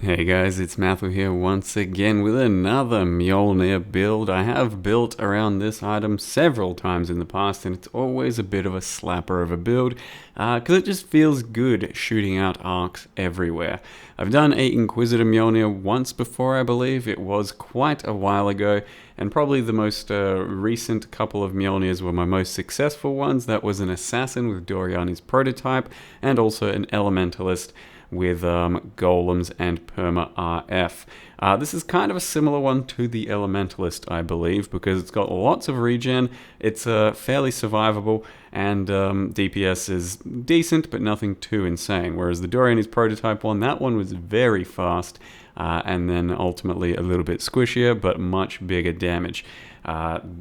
Hey guys, it's Matthew here once again with another Mjolnir build. I have built around this item several times in the past, and it's always a bit of a slapper of a build because it just feels good shooting out arcs everywhere. I've done a Inquisitor Mjolnir once before, I believe. It was quite a while ago, and probably the most recent couple of Mjolnirs were my most successful ones. That was an Assassin with Doriani's prototype, and also an Elementalist with golems and perma RF. This is kind of a similar one to the Elementalist, I believe, because it's got lots of regen, it's fairly survivable, and DPS is decent, but nothing too insane. Whereas the Doriani's prototype one, that one was very fast, and then ultimately a little bit squishier, but much bigger damage.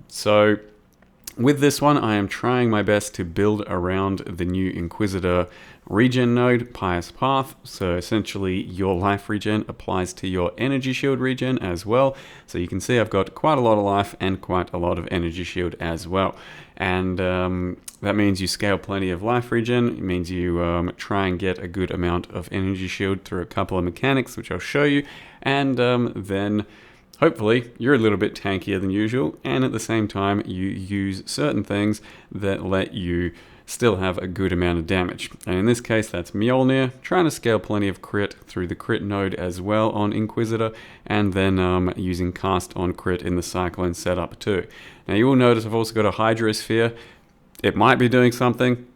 So with this one, I am trying my best to build around the new Inquisitor regen node, Pious Path. So essentially, your life regen applies to your energy shield regen as well. So you can see I've got quite a lot of life and quite a lot of energy shield as well. And that means you scale plenty of life regen. It means you try and get a good amount of energy shield through a couple of mechanics, which I'll show you. And then hopefully, you're a little bit tankier than usual, and at the same time, you use certain things that let you still have a good amount of damage. And in this case, that's Mjolnir, trying to scale plenty of crit through the crit node as well on Inquisitor, and then using cast on crit in the Cyclone setup too. Now, you will notice I've also got a Hydra Sphere. It might be doing something,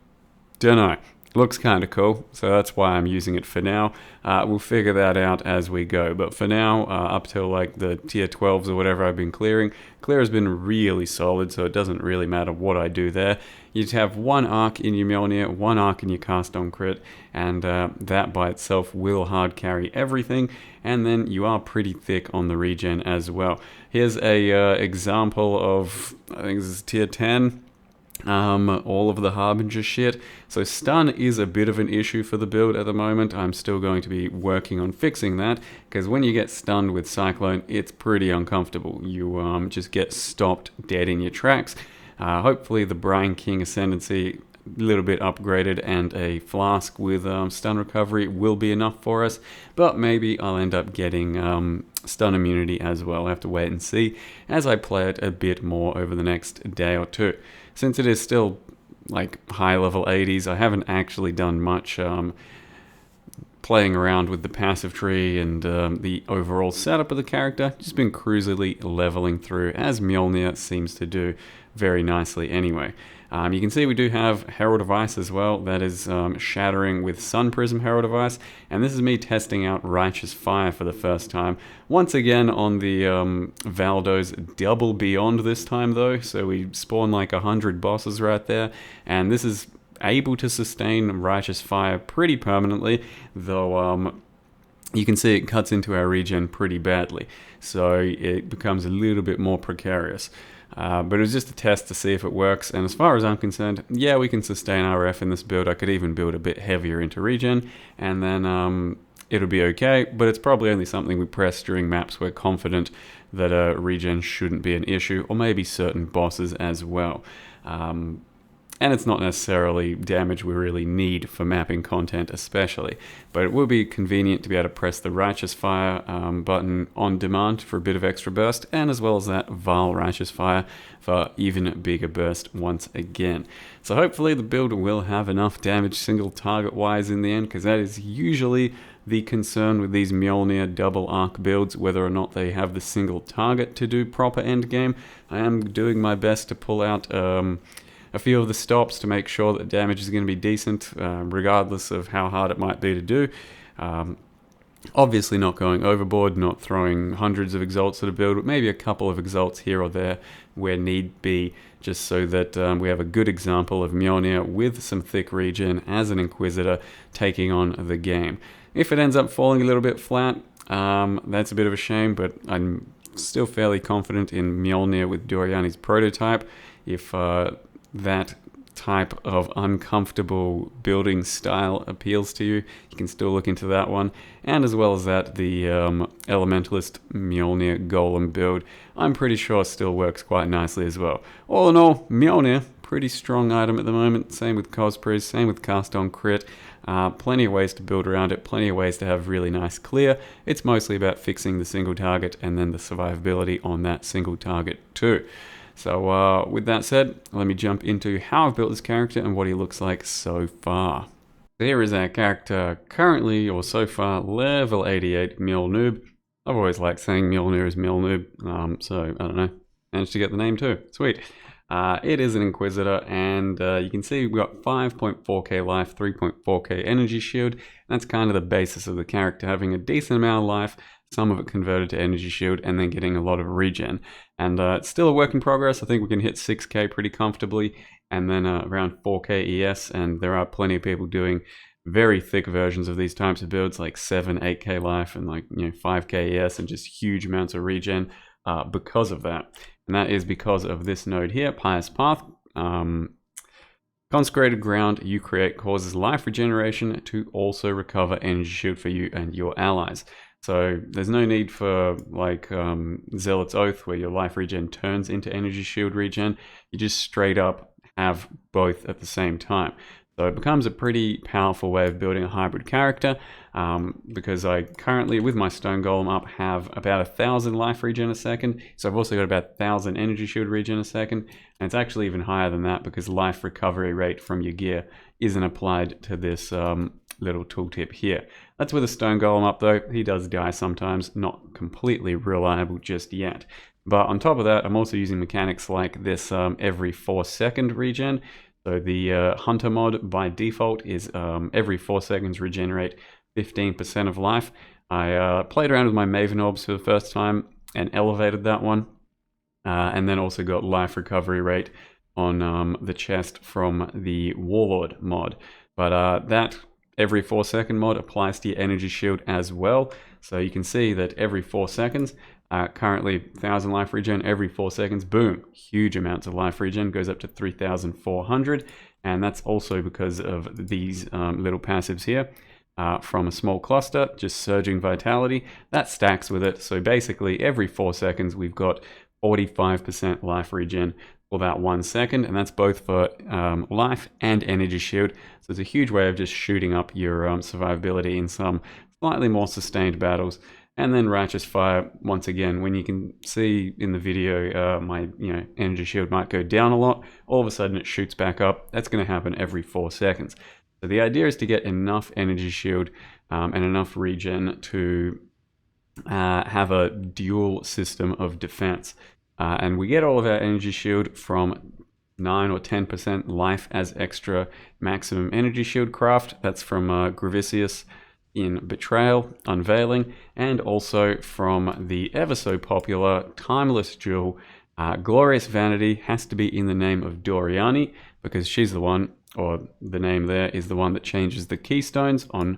don't know. Looks kind of cool, so that's why I'm using it for now. We'll figure that out as we go, but for now, up till like the tier 12s or whatever I've been clearing, clear has been really solid, so it doesn't really matter what I do there. You'd have one arc in your Mjolnir, one arc in your cast on crit, and that by itself will hard carry everything, and then you are pretty thick on the regen as well. Here's a example of, I think this is tier 10, all of the Harbinger shit. So stun is a bit of an issue for the build at the moment. I'm still going to be working on fixing that, because when you get stunned with Cyclone, it's pretty uncomfortable. You just get stopped dead in your tracks. Hopefully the Brian King Ascendancy, a little bit upgraded, and a flask with stun recovery will be enough for us, but maybe I'll end up getting stun immunity as well. I'll have to wait and see as I play it a bit more over the next day or two. Since it is still like high level 80s, I haven't actually done much playing around with the passive tree and the overall setup of the character. Just been cruisily leveling through, as Mjolnir seems to do very nicely anyway. You can see we do have Herald of Ice as well. That is shattering with Sun Prism Herald of Ice. And this is me testing out Righteous Fire for the first time. Once again on the Valdo's Double Beyond this time though. So we spawn like 100 bosses right there. And this is able to sustain Righteous Fire pretty permanently. Though you can see it cuts into our regen pretty badly. So it becomes a little bit more precarious. But it was just a test to see if it works, and as far as I'm concerned, yeah, we can sustain RF in this build. I could even build a bit heavier into regen, and then it'll be okay, but it's probably only something we press during maps we're confident that regen shouldn't be an issue, or maybe certain bosses as well. And it's not necessarily damage we really need for mapping content especially, but it will be convenient to be able to press the Righteous Fire button on demand for a bit of extra burst, and as well as that Vile Righteous Fire for even bigger burst once again. So hopefully the build will have enough damage single target wise in the end, because that is usually the concern with these Mjolnir double arc builds, whether or not they have the single target to do proper endgame. I am doing my best to pull out a few of the stops to make sure that damage is going to be decent, regardless of how hard it might be to do. Obviously not going overboard, not throwing hundreds of exalts at a build, but maybe a couple of exalts here or there where need be, just so that we have a good example of Mjolnir with some thick regen as an Inquisitor taking on the game. If it ends up falling a little bit flat, that's a bit of a shame, but I'm still fairly confident in Mjolnir with Doriani's prototype. If that type of uncomfortable building style appeals to you, you can still look into that one. And as well as that, the Elementalist Mjolnir Golem build, I'm pretty sure still works quite nicely as well. All in all, Mjolnir, pretty strong item at the moment. Same with Cospris, same with Cast on Crit. Plenty of ways to build around it, plenty of ways to have really nice clear. It's mostly about fixing the single target and then the survivability on that single target too. So with that said, let me jump into how I've built this character and what he looks like so far. There is our character currently, or so far, level 88 Mjolnir. I've always liked saying Mjolnir is Mjolnir, so I don't know, managed to get the name too. Sweet. It is an Inquisitor, and you can see we've got 5.4k life, 3.4k energy shield. That's kind of the basis of the character, having a decent amount of life, some of it converted to energy shield, and then getting a lot of regen. And it's still a work in progress. I think we can hit 6k pretty comfortably, and then around 4k ES, and there are plenty of people doing very thick versions of these types of builds, like 7, 8k life, and like 5k ES, and just huge amounts of regen because of that. And that is because of this node here, Pious Path. Consecrated ground you create causes life regeneration to also recover energy shield for you and your allies. So there's no need for like Zealot's Oath, where your life regen turns into energy shield regen. You just straight up have both at the same time. So it becomes a pretty powerful way of building a hybrid character, because I currently, with my Stone Golem up, have about 1,000 life regen a second. So I've also got about 1,000 energy shield regen a second. And it's actually even higher than that because life recovery rate from your gear isn't applied to this little tooltip here. That's with a Stone Golem up though. He does die sometimes, not completely reliable just yet. But on top of that, I'm also using mechanics like this every 4-second regen. So the Hunter mod by default is every 4 seconds regenerate 15% of life. I played around with my Maven Orbs for the first time and elevated that one. And then also got life recovery rate on the chest from the Warlord mod. But that every 4-second mod applies to your energy shield as well. So you can see that every 4 seconds, currently 1,000 life regen, every 4 seconds, boom, huge amounts of life regen, goes up to 3,400. And that's also because of these little passives here. From a small cluster, just surging vitality, that stacks with it. So basically every 4 seconds we've got 45% life regen for that 1 second, and that's both for life and energy shield. So it's a huge way of just shooting up your survivability in some slightly more sustained battles. And then Righteous Fire, once again, when you can see in the video my energy shield might go down a lot, all of a sudden it shoots back up. That's going to happen every 4 seconds. So the idea is to get enough energy shield and enough regen to have a dual system of defense. And we get all of our energy shield from 9 or 10% life as extra maximum energy shield craft. That's from Gravicius in Betrayal, Unveiling, and also from the ever so popular Timeless Jewel. Glorious Vanity has to be in the name of Doriani, because she's the one, or the name there is the one that changes the keystones on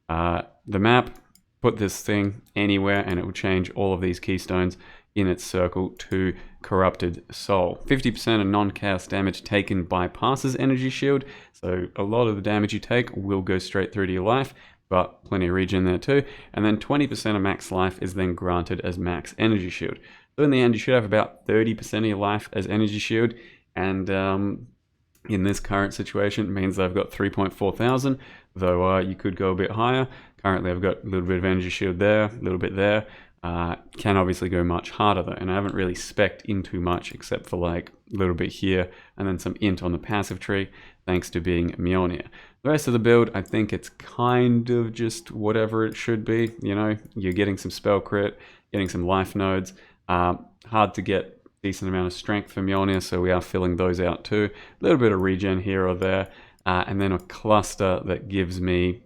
the map. Put this thing anywhere and it will change all of these keystones in its circle to Corrupted Soul. 50% of non-chaos damage taken bypasses energy shield, so a lot of the damage you take will go straight through to your life, but plenty of regen there too. And then 20% of max life is then granted as max energy shield. So in the end, you should have about 30% of your life as energy shield, and in this current situation, it means I've got 3.4 thousand, though you could go a bit higher. Currently, I've got a little bit of energy shield there, a little bit there. Can obviously go much harder though, and I haven't really spec'd into much except for like a little bit here, and then some int on the passive tree, thanks to being Mjolnir. The rest of the build, I think it's kind of just whatever it should be. You're getting some spell crit, getting some life nodes. Hard to get decent amount of strength for Mjolnir, so we are filling those out too. A little bit of regen here or there, and then a cluster that gives me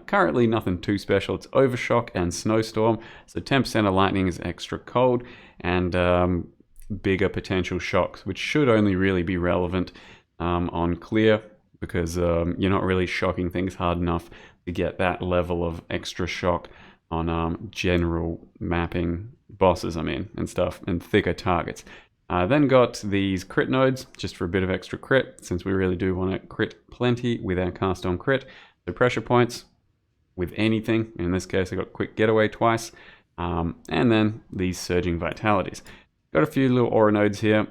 currently nothing too special. It's Overshock and Snowstorm, so 10% of lightning is extra cold, and bigger potential shocks, which should only really be relevant on clear, because you're not really shocking things hard enough to get that level of extra shock on general mapping bosses, and stuff, and thicker targets. Then got these crit nodes, just for a bit of extra crit, since we really do want to crit plenty with our cast on crit. So pressure points with anything. In this case, I got quick getaway twice. And then these surging vitalities. Got a few little aura nodes here.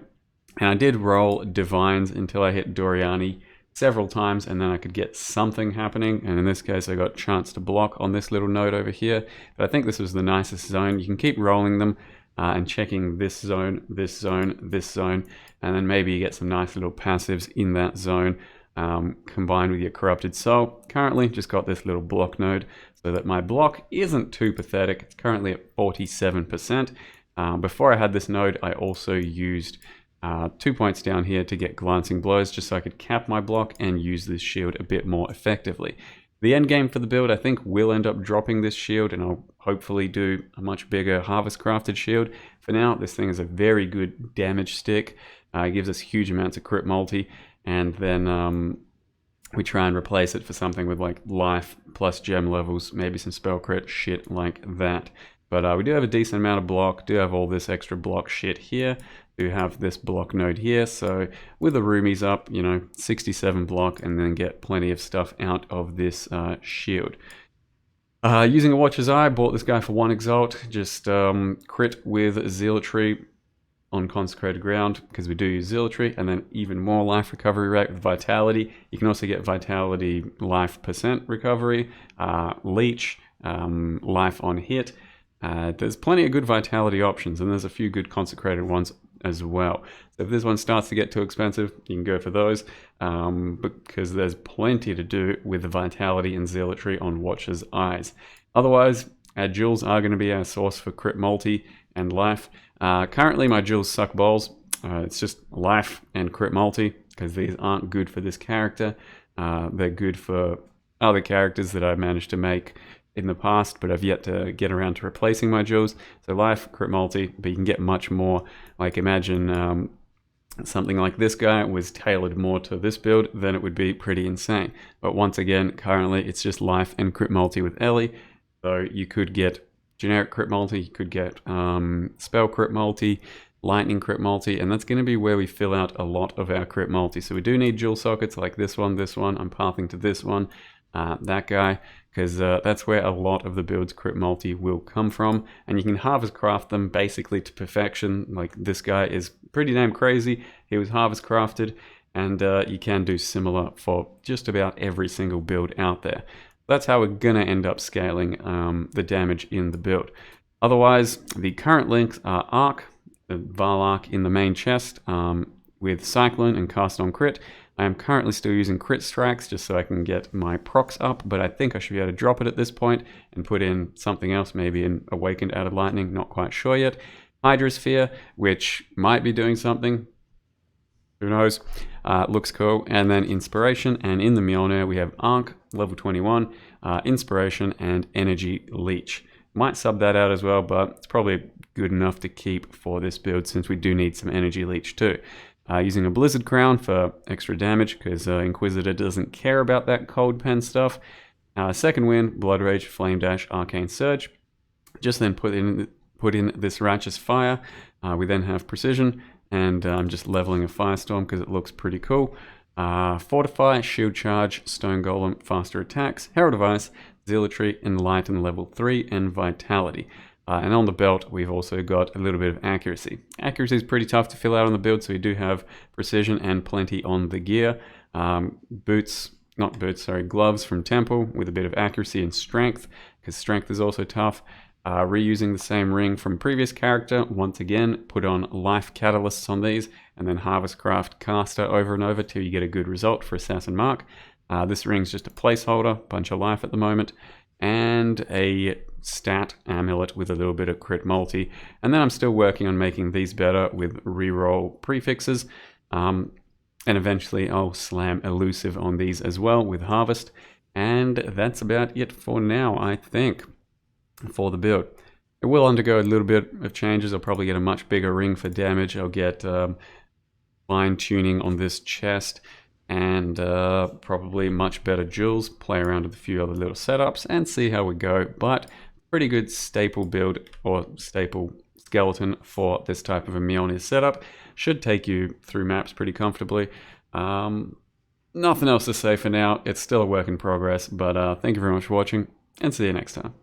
And I did roll divines until I hit Doriani several times, and then I could get something happening. And in this case, I got a chance to block on this little node over here. But I think this was the nicest zone. You can keep rolling them and checking this zone, this zone, this zone, and then maybe you get some nice little passives in that zone combined with your Corrupted Soul. Currently, just got this little block node so that my block isn't too pathetic. It's currently at 47%. Before I had this node, I also used 2 points down here to get glancing blows just so I could cap my block and use this shield a bit more effectively. The end game for the build, I think, will end up dropping this shield, and I'll hopefully do a much bigger Harvest Crafted shield. For now, this thing is a very good damage stick. It gives us huge amounts of crit multi, and then we try and replace it for something with like life plus gem levels, maybe some spell crit, shit like that. But we do have a decent amount of block, do have all this extra block shit here, do have this block node here, so with the roomies up, 67 block, and then get plenty of stuff out of this shield. Using a Watcher's Eye, bought this guy for 1 exalt, just crit with Zealotry on consecrated ground, because we do use Zealotry, and then even more life recovery rate with Vitality. You can also get Vitality life percent recovery, Leech, life on hit. There's plenty of good Vitality options, and there's a few good consecrated ones as well. So if this one starts to get too expensive, you can go for those, because there's plenty to do with the Vitality and Zealotry on Watcher's Eyes. Otherwise, our jewels are going to be our source for crit multi and life. Currently my jewels suck balls. It's just life and crit multi, because these aren't good for this character. They're good for other characters that I've managed to make in the past, but I've yet to get around to replacing my jewels. So life, crit multi, but you can get much more. Like imagine something like this guy was tailored more to this build, then it would be pretty insane. But once again, currently it's just life and crit multi with Ellie. So you could get generic crit multi, you could get spell crit multi, lightning crit multi, and that's going to be where we fill out a lot of our crit multi. So we do need jewel sockets like this one, I'm pathing to this one, that guy, because that's where a lot of the build's crit multi will come from, and you can harvest craft them basically to perfection. Like this guy is pretty damn crazy, he was harvest crafted, and you can do similar for just about every single build out there. That's how we're gonna end up scaling the damage in the build. Otherwise, the current links are Arc, the Val Arc in the main chest, with Cyclone and Cast on Crit. I am currently still using crit strikes just so I can get my procs up, but I think I should be able to drop it at this point and put in something else, maybe an Awakened Added Lightning, not quite sure yet. Hydrosphere, which might be doing something, who knows, looks cool. And then Inspiration, and in the Mjolnir we have Arc, level 21, Inspiration, and Energy Leech. Might sub that out as well, but it's probably good enough to keep for this build since we do need some Energy Leech too. Using a Blizzard Crown for extra damage, because Inquisitor doesn't care about that cold pen stuff. Second Wind, Blood Rage, Flame Dash, Arcane Surge. Just then put in this Righteous Fire. We then have Precision, and I'm just leveling a Firestorm because it looks pretty cool. Fortify, Shield Charge, Stone Golem, Faster Attacks, Herald of Ice, Zealotry, Enlighten level 3, and Vitality. And on the belt, we've also got a little bit of accuracy. Accuracy is pretty tough to fill out on the build, so we do have precision and plenty on the gear. Gloves from Temple with a bit of accuracy and strength, because strength is also tough. Reusing the same ring from previous character, once again, put on life catalysts on these, and then harvest craft caster over and over till you get a good result for Assassin Mark. This ring's just a placeholder, bunch of life at the moment, and a stat amulet with a little bit of crit multi. And then I'm still working on making these better with reroll prefixes, and eventually I'll slam elusive on these as well with harvest. And that's about it for now, I think, for the build. It will undergo a little bit of changes. I'll probably get a much bigger ring for damage. I'll get fine tuning on this chest, and probably much better jewels, play around with a few other little setups and see how we go. But pretty good staple build, or staple skeleton for this type of a Mjolnir setup. Should take you through maps pretty comfortably. Nothing else to say for now. It's still a work in progress, but thank you very much for watching, and see you next time.